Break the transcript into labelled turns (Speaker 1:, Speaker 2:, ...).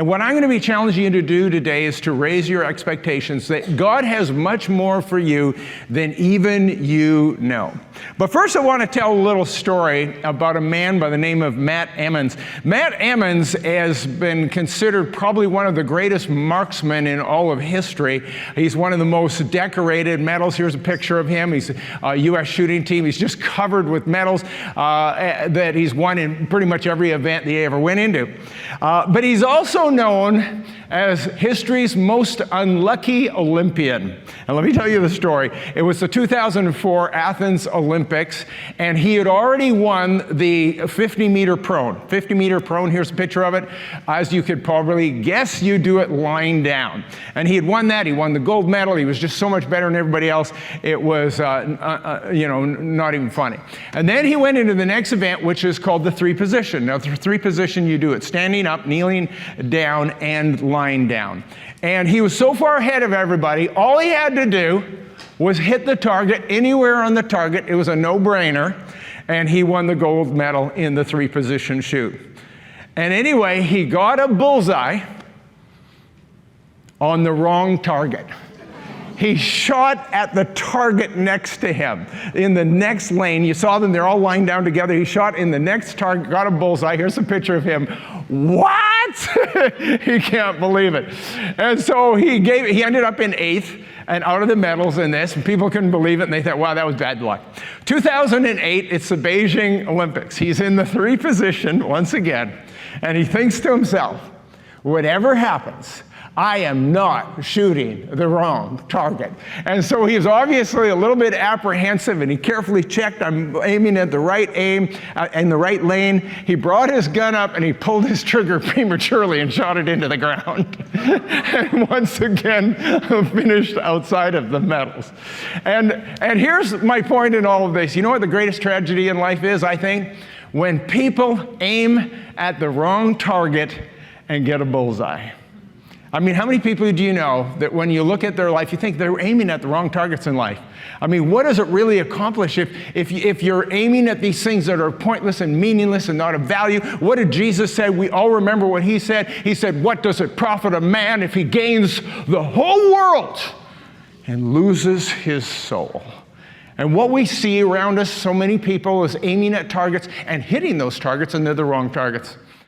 Speaker 1: And what I'm going to be challenging you to do today is to raise your expectations that God has much more for you than even you know. But first I want to tell a little story about a man by the name of Matt Emmons. Matt Emmons has been considered probably one of the greatest marksmen in all of history. He's one of the most decorated medals. Here's a picture of him. He's a U.S. shooting team. He's just covered with medals that he's won in pretty much every event that he ever went into. But he's also known as history's most unlucky Olympian. And let me tell you the story. It was the 2004 Athens Olympics, and he had already won the 50-meter prone. 50-meter prone, here's a picture of it. As you could probably guess, you do it lying down. And he had won that. He won the gold medal. He was just so much better than everybody else. It was, not even funny. And then he went into the next event, which is called the three position. Now, the three position, you do it standing up, kneeling down, and lying down. And he was so far ahead of everybody, all he had to do was hit the target anywhere on the target. It was a no-brainer, and he won the gold medal in the three-position shoot. And anyway, he got a bullseye on the wrong target. He shot at the target next to him in the next lane. You saw them, they're all lying down together. He shot in the next target, got a bullseye. Here's a picture of him. What? He can't believe it. And so he ended up in 8th and out of the medals in this, and people couldn't believe it, and they thought, wow, that was bad luck. 2008, it's the Beijing Olympics. He's in the three position once again, and he thinks to himself, whatever happens, I am not shooting the wrong target. And so he's obviously a little bit apprehensive, and he carefully checked, I'm aiming at the right aim, in the right lane. He brought his gun up and he pulled his trigger prematurely and shot it into the ground. And once again, finished outside of the medals. And here's my point in all of this. You know what the greatest tragedy in life is, I think? When people aim at the wrong target and get a bullseye. I mean, how many people do you know that when you look at their life, you think they're aiming at the wrong targets in life? I mean, what does it really accomplish if you're aiming at these things that are pointless and meaningless and not of value? What did Jesus say? We all remember what he said. He said, what does it profit a man if he gains the whole world and loses his soul? And what we see around us, so many people, is aiming at targets and hitting those targets, and they're the wrong targets.